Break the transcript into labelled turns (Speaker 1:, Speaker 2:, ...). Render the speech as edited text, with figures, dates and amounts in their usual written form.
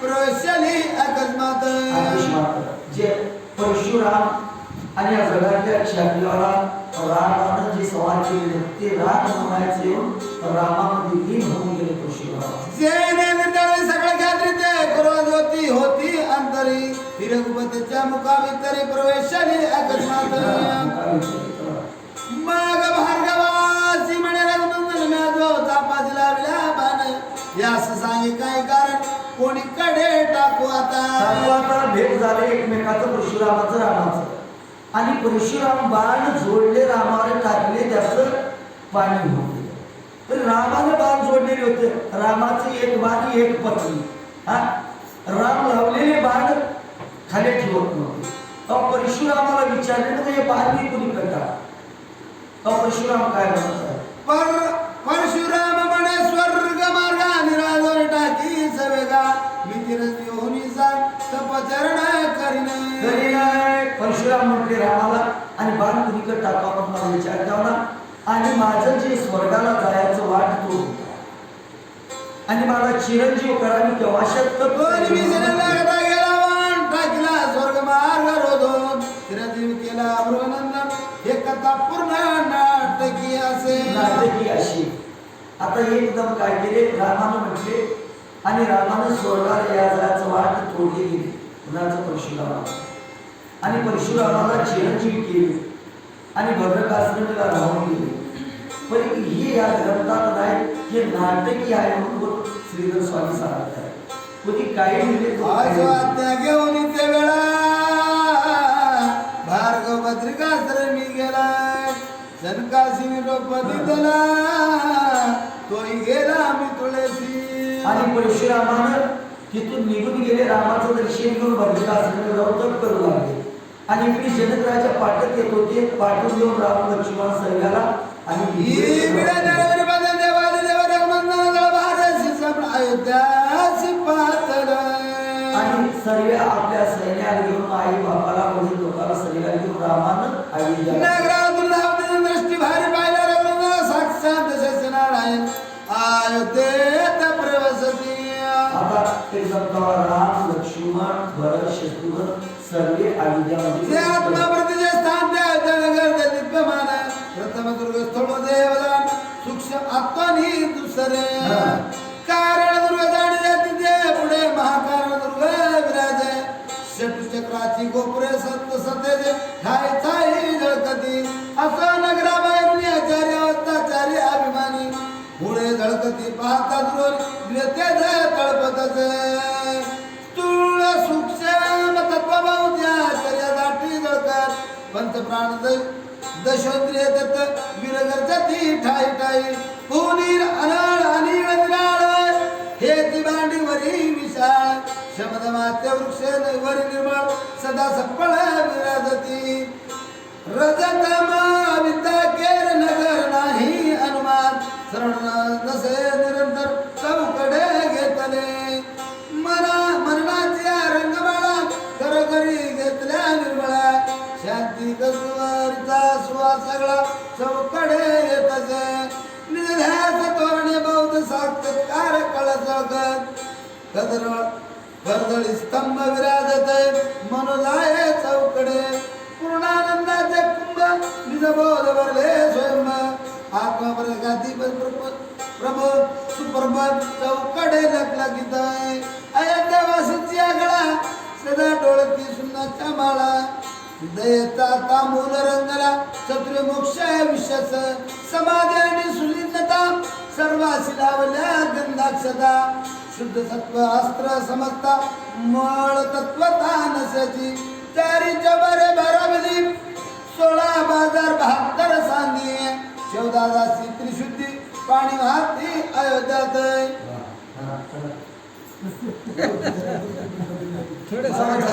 Speaker 1: प्रवेशली अकस्मात
Speaker 2: जे परशुराम आणि या जगातल्या क्षत्रियाला रामानं जे सवाल केले ते राम म्हणायचे रामामध्ये लीन होऊन गेले परशुराम.
Speaker 1: सगळ्या खात्रीते क्रोध होती अंतरी रघुपतीच्या मुखाभितरी प्रवेशली अकस्मात मग भार्गवासी म्हणे रघुनंदन म्याजो चापाची लावल्या बाण यास सांगे काय कारण कोणी कडे टाकू आता.
Speaker 2: भेट झाले एकमेकाचं परशुरामाचं रामाचं आणि परशुराम बाण जोडले रामावर टाकले त्याचं पाणी होते. तर रामाने बाण जोडलेले होते. रामाचे एक बाण एक पत्नी राम लावलेले बाण खाली ठेवत नव्हते. परशुरामाला विचारले ना हे बाण मी कुणी करता. परशुराम काय म्हणतात
Speaker 1: परशुराम म्हणे स्वर्ग मार्गा निराजोर टाकी सवेगा मी तिरंजी होनी तपचरण करीन.
Speaker 2: परशुराम म्हटले रामाला आणि बाण कुणीकडे टाका मग मला विचार द्यावा आणि माझं जे स्वर्गाला जायचं वाट तो आणि मला चिरंजीव करा मी केव्हा
Speaker 1: टाकला स्वर्ग मार्ग रोधून चिरंजीव केला अमृनंदन हे कथा पूर्ण नाटकी असे
Speaker 2: नाटकी अशी. आता एकदम काय केले रामानं म्हटले आणि रामानं स्वर्गाला या जायचं वाट तोडली गेली कुणाचं परशुराम आणि परशुरामाला चिरंजीव केले आणि भद्रकाश्रमीला राहून गेले. पण हे या ग्रंथात नाही हे नाटकी आहे म्हणून श्रीधर स्वामी सांगत आहे. कोणी काही
Speaker 1: म्हणजे घेऊन ते वेळा भार्गव भद्रिकाश्रमी गेला जनकाशी द्रौपदी दिला तोही गेला मी तुळशी.
Speaker 2: आणि परशुरामानं तिथून निघून गेले. रामाचं दर्शन घेऊन भद्रिकाश्रमी जाऊन करू लागले आणि इकडे जनकराच्या पाठक येत होते. पाठून घेऊन राम लक्ष्मण सैन्याला आणि सर्व आपल्या सैन्याला घेऊन आई बापाला वडील लोकांना सैन्याला घेऊन रामानं
Speaker 1: दृष्टी भारी पाहिला रघुनाथ साक्षात दशनारायण अयोध्येत प्रवसती.
Speaker 2: आता एकदम राम लक्ष्मण भरत शत्रुघ्न सर्वे अयोध्यामध्ये
Speaker 1: आत्मा प्रतिजे स्थान त्या नगर दिव्यमान प्रथम दुर्ग स्थळ देवदान सूक्ष्म आत्मनी दुसरे कारण दुर्ग जाणे तिथे पुढे महाकारण दुर्ग विराजे चक्राची गोपुरे सत्य सत्य ठाय छाई झळकती असा नगराबाहेरून आचार्य अवताचार्य अभिमानी पुढे झळकती पाहता दुर्ग तळपतचे स्थूल सूक्ष्म तत्वभावत्या आचार्य दाटी झळकत पंचप्राण दशोत्रिय दत्त विरगर्जती ठाई ठाई पुनीर अनाळ आणि वंदनाळ हे ती भांडीवरी विशाळ शब्द मात्य वृक्ष वरी निर्मळ सदा सफळ विराजती रजतम विद्या केर नगर नाही अनुमान शरण नसे निरंतर चौकडे घेतले मरणाच्या रंगमाळा घरोघरी घेतल्या निर्मळा शांती कसुवारीचा सुवास सगळा चौकडे येतचे निध्यास तोरणे बौद्ध साक्षात्कार कळसगत कर्दळी स्तंभ विराजत मनोजाये चौकडे पूर्णानंदाचे कुंभ निजबोध भरले स्वयं आत्मप्रगाती प्रभू सुप्रभत चौकडे लखलखित अयोध्यावासीची आगळा सदा डोळती सुन्नाच्या माळा दयेचा तांबूल रंगला शत्रू मोक्ष विश्वास समाधी आणि सुलिनता सर्वासी लावल्या गंधाक्षता शुद्ध सत्व अस्त्र समजता मळ तत्वता नसाची चारी जबरे बारामती 16 बाजार 72 सांगी 14 दासी त्रिशुद्धी पाणी वाहती अयोध्यात.
Speaker 2: थोडे सांगा